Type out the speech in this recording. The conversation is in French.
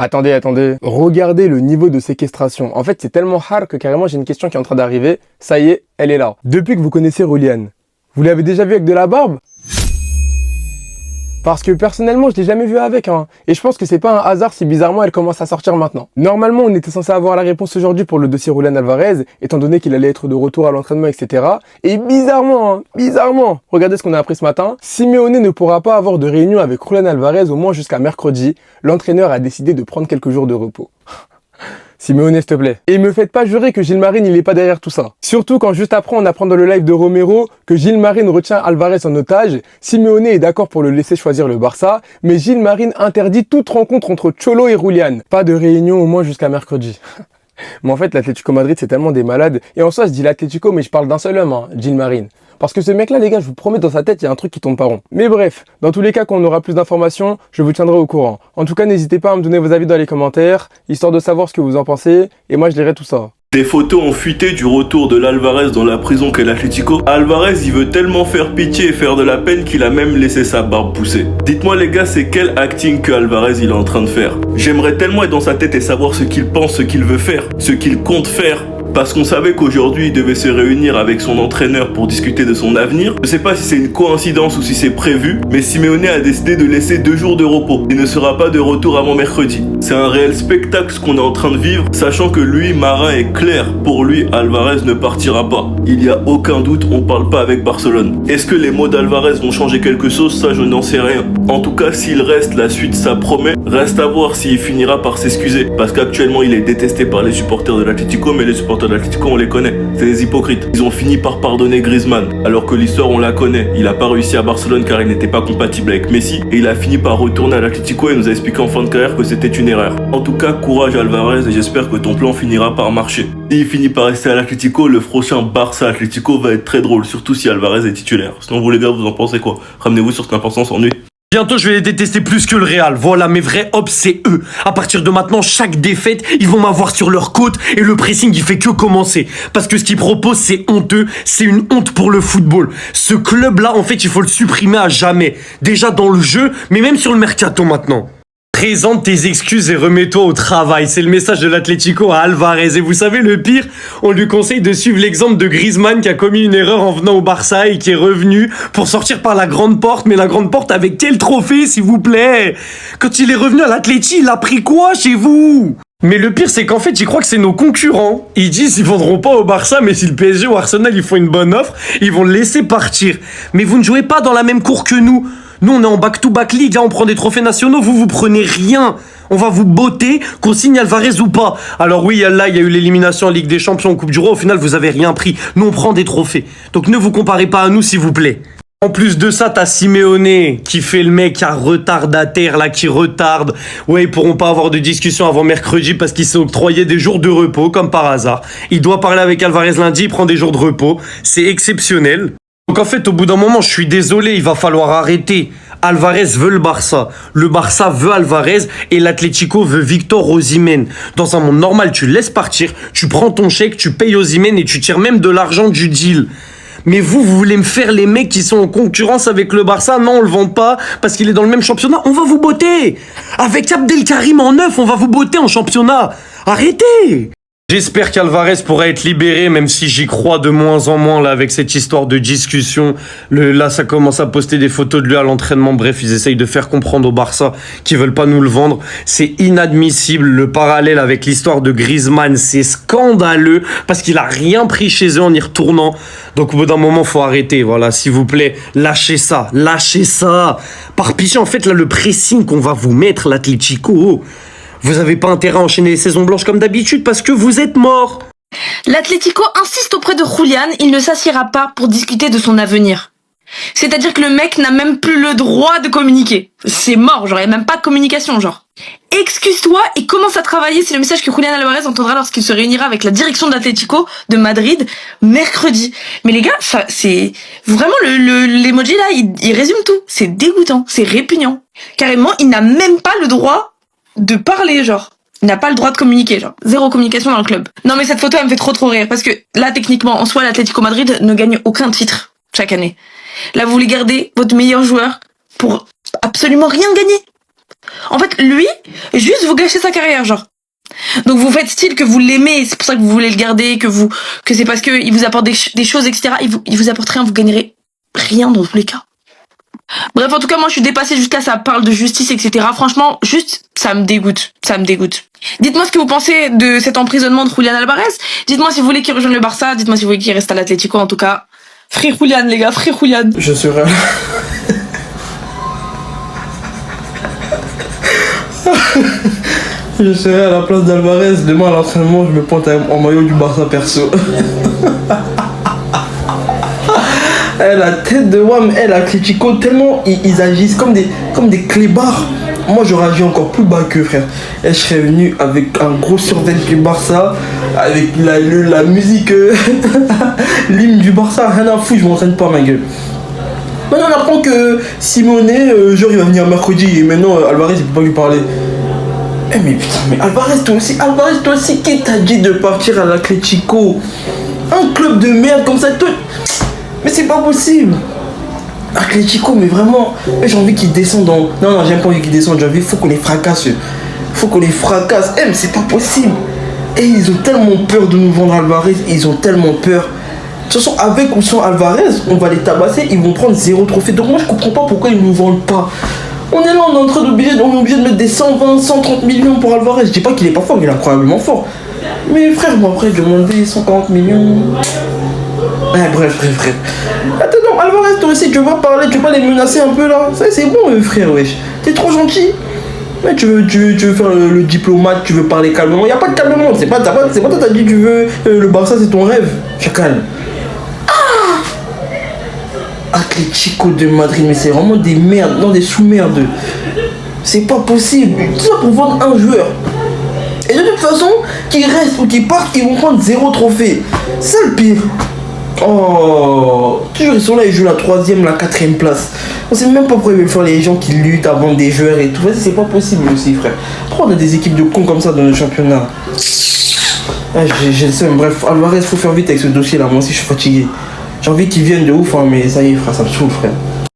Attendez. Regardez le niveau de séquestration. En fait, c'est tellement hard que carrément, j'ai une question qui est en train d'arriver. Ça y est, elle est là. Depuis que vous connaissez Rouliane, vous l'avez déjà vu avec de la barbe? Parce que personnellement, je l'ai jamais vu avec, hein. Et je pense que c'est pas un hasard si bizarrement elle commence à sortir maintenant. Normalement, on était censé avoir la réponse aujourd'hui pour le dossier Rouliane Alvarez, étant donné qu'il allait être de retour à l'entraînement, etc. Et bizarrement, regardez ce qu'on a appris ce matin. Simeone ne pourra pas avoir de réunion avec Rouliane Alvarez au moins jusqu'à mercredi. L'entraîneur a décidé de prendre quelques jours de repos. Simeone, s'il te plaît. Et me faites pas jurer que Gilles Marine, il est pas derrière tout ça. Surtout quand juste après, on apprend dans le live de Romero que Gilles Marine retient Alvarez en otage. Simeone est d'accord pour le laisser choisir le Barça, mais Gilles Marine interdit toute rencontre entre Cholo et Rouliane. Pas de réunion au moins jusqu'à mercredi. Mais en fait, l'Atlético Madrid, c'est tellement des malades. Et en soi, je dis l'Atlético, mais je parle d'un seul homme, hein, Gilles Marine. Parce que ce mec-là, les gars, je vous promets, dans sa tête, il y a un truc qui tombe pas rond. Mais bref, dans tous les cas, quand on aura plus d'informations, je vous tiendrai au courant. En tout cas, n'hésitez pas à me donner vos avis dans les commentaires, histoire de savoir ce que vous en pensez, et moi, je lirai tout ça. Des photos ont fuité du retour de l'Alvarez dans la prison qu'est l'Atlético. Alvarez, il veut tellement faire pitié et faire de la peine qu'il a même laissé sa barbe pousser. Dites-moi les gars, c'est quel acting que Alvarez il est en train de faire? J'aimerais tellement être dans sa tête et savoir ce qu'il pense, ce qu'il veut faire, ce qu'il compte faire. Parce qu'on savait qu'aujourd'hui il devait se réunir avec son entraîneur pour discuter de son avenir. Je sais pas si c'est une coïncidence ou si c'est prévu, mais Simeone a décidé de laisser 2 jours de repos. Il ne sera pas de retour avant mercredi. C'est un réel spectacle ce qu'on est en train de vivre, sachant que lui, Marin est clair. Pour lui, Alvarez ne partira pas. Il n'y a aucun doute, on parle pas avec Barcelone. Est-ce que les mots d'Alvarez vont changer quelque chose? Ça, je n'en sais rien. En tout cas, s'il reste, la suite ça promet. Reste à voir s'il finira par s'excuser. Parce qu'actuellement, il est détesté par les supporters de l'Atlético, mais les supporters de l'Atlético, on les connaît, c'est des hypocrites. Ils ont fini par pardonner Griezmann, alors que l'histoire on la connaît. Il a pas réussi à Barcelone car il n'était pas compatible avec Messi, et il a fini par retourner à l'Atlético et nous a expliqué en fin de carrière que c'était une erreur. En tout cas, courage Alvarez et j'espère que ton plan finira par marcher. S'il finit par rester à l'Atlético, le prochain Barça Atlético va être très drôle, surtout si Alvarez est titulaire. Sinon vous les gars, vous en pensez quoi? Ramenez-vous sur cette importance en nuit. Bientôt, je vais les détester plus que le Real. Voilà, mes vrais hops, c'est eux. À partir de maintenant, chaque défaite, ils vont m'avoir sur leur côte et le pressing, il fait que commencer. Parce que ce qu'ils proposent, c'est honteux. C'est une honte pour le football. Ce club-là, en fait, il faut le supprimer à jamais. Déjà dans le jeu, mais même sur le mercato maintenant. Présente tes excuses et remets-toi au travail. C'est le message de l'Atlético à Alvarez. Et vous savez, le pire, on lui conseille de suivre l'exemple de Griezmann qui a commis une erreur en venant au Barça et qui est revenu pour sortir par la grande porte. Mais la grande porte avec quel trophée, s'il vous plaît? Quand il est revenu à l'Atlético, il a pris quoi chez vous? Mais le pire, c'est qu'en fait, ils croient que c'est nos concurrents. Ils disent qu'ils vendront pas au Barça, mais si le PSG ou Arsenal, ils font une bonne offre, ils vont le laisser partir. Mais vous ne jouez pas dans la même cour que nous. Nous, on est en back-to-back league, hein, on prend des trophées nationaux, vous prenez rien. On va vous botter, qu'on signe Alvarez ou pas. Alors oui, là, il y a eu l'élimination en Ligue des Champions, en Coupe du Roi, au final, vous avez rien pris. Nous, on prend des trophées. Donc ne vous comparez pas à nous, s'il vous plaît. En plus de ça, t'as Simeone qui fait le mec à retardataire, là, qui retarde. Ouais, ils pourront pas avoir de discussion avant mercredi parce qu'il s'est octroyé des jours de repos, comme par hasard. Il doit parler avec Alvarez lundi, il prend des jours de repos. C'est exceptionnel. Donc en fait, au bout d'un moment, je suis désolé, il va falloir arrêter. Alvarez veut le Barça veut Alvarez et l'Atlético veut Victor Osimhen. Dans un monde normal, tu laisses partir, tu prends ton chèque, tu payes Osimhen et tu tires même de l'argent du deal. Mais vous voulez me faire les mecs qui sont en concurrence avec le Barça? Non, on le vend pas parce qu'il est dans le même championnat. On va vous botter. Avec Abdelkarim en neuf, on va vous botter en championnat. Arrêtez. J'espère qu'Alvarez pourra être libéré, même si j'y crois de moins en moins là avec cette histoire de discussion. Là, ça commence à poster des photos de lui à l'entraînement. Bref, ils essayent de faire comprendre au Barça qu'ils veulent pas nous le vendre. C'est inadmissible. Le parallèle avec l'histoire de Griezmann, c'est scandaleux parce qu'il a rien pris chez eux en y retournant. Donc au bout d'un moment, faut arrêter. Voilà, s'il vous plaît, lâchez ça, lâchez ça. Par pitié, en fait, là, le pressing qu'on va vous mettre, l'Atlético. Vous avez pas intérêt à enchaîner les saisons blanches comme d'habitude parce que vous êtes morts. L'Atlético insiste auprès de Julián, il ne s'assiera pas pour discuter de son avenir. C'est-à-dire que le mec n'a même plus le droit de communiquer. C'est mort, genre, il n'y a même pas de communication, genre. Excuse-toi et commence à travailler, c'est le message que Julián Alvarez entendra lorsqu'il se réunira avec la direction de l'Atlético de Madrid mercredi. Mais les gars, ça, c'est vraiment l'emoji là, il résume tout. C'est dégoûtant, c'est répugnant. Carrément, il n'a même pas le droit de parler, genre. Il n'a pas le droit de communiquer, genre. Zéro communication dans le club. Non mais cette photo, elle me fait trop rire, parce que là, techniquement, en soi, l'Atlético Madrid ne gagne aucun titre chaque année. Là, vous voulez garder votre meilleur joueur pour absolument rien gagner. En fait, lui, juste vous gâchez sa carrière, genre. Donc vous faites style que vous l'aimez, c'est pour ça que vous voulez le garder, que c'est parce que il vous apporte des choses, etc. Il vous apporte rien, vous gagnerez rien dans tous les cas. Bref, en tout cas, moi je suis dépassée jusqu'à ça parle de justice, etc. Franchement, juste, ça me dégoûte. Dites-moi ce que vous pensez de cet emprisonnement de Julián Álvarez. Dites-moi si vous voulez qu'il rejoigne le Barça, dites-moi si vous voulez qu'il reste à l'Atlético, en tout cas. Frère Julián, les gars, frère Julián. Je serai... Je serai à la place d'Alvarez. Demain à l'entraînement, je me pointe en maillot du Barça perso. La tête de Wam, Atlético, tellement ils agissent comme des clébards. Moi j'aurais agi encore plus bas que frère. Et je serais venu avec un gros survêt du Barça, avec la musique, l'hymne du Barça, rien à foutre, je m'entraîne pas ma gueule. Maintenant on apprend que Simone, genre il va venir mercredi et maintenant Alvarez il peut pas lui parler. Eh mais putain, mais Alvarez toi aussi, qui t'a dit de partir à l'Atlético? Un club de merde comme ça, toi. Mais c'est pas possible. Atlético, mais vraiment, j'ai envie qu'ils descendent dans... Non, j'aime pas envie qu'ils descendent, j'ai envie, faut qu'on les fracasse. Mais c'est pas possible. Et ils ont tellement peur de nous vendre Alvarez, ils ont tellement peur. De toute façon, avec ou sans Alvarez, on va les tabasser, ils vont prendre 0 trophée. Donc moi, je comprends pas pourquoi ils nous vendent pas. On est là, on est obligé de mettre des 120, 130 millions pour Alvarez. Je dis pas qu'il est pas fort, il est incroyablement fort. Mais frère, moi après, je demandais 140 millions. Bref. Attends, non, Alvarez, toi aussi, tu veux pas parler, tu veux pas les menacer un peu là? Ça, c'est bon, frère, wesh. T'es trop gentil. Mais tu veux faire le diplomate, tu veux parler calmement. Y a pas de calmement, c'est pas toi, t'as dit tu veux le Barça, c'est ton rêve. Chacal. Atlético de Madrid, mais c'est vraiment des merdes, non des sous-merdes. C'est pas possible. Tout ça pour vendre un joueur. Et de toute façon, qu'ils restent ou qu'ils partent, ils vont prendre 0 trophée. C'est le pire. Oh, toujours ils sont là, ils jouent la 3ème, la 4ème place. On sait même pas pourquoi ils veulent faire les gens qui luttent avant des joueurs et tout. Vas-y, c'est pas possible aussi, frère. Pourquoi on a des équipes de cons comme ça dans le championnat? J'ai le seum. Bref, Alvarez, faut faire vite avec ce dossier là. Moi aussi, je suis fatigué. J'ai envie qu'ils viennent de ouf, hein, mais ça y est, frère, ça me saoule, frère.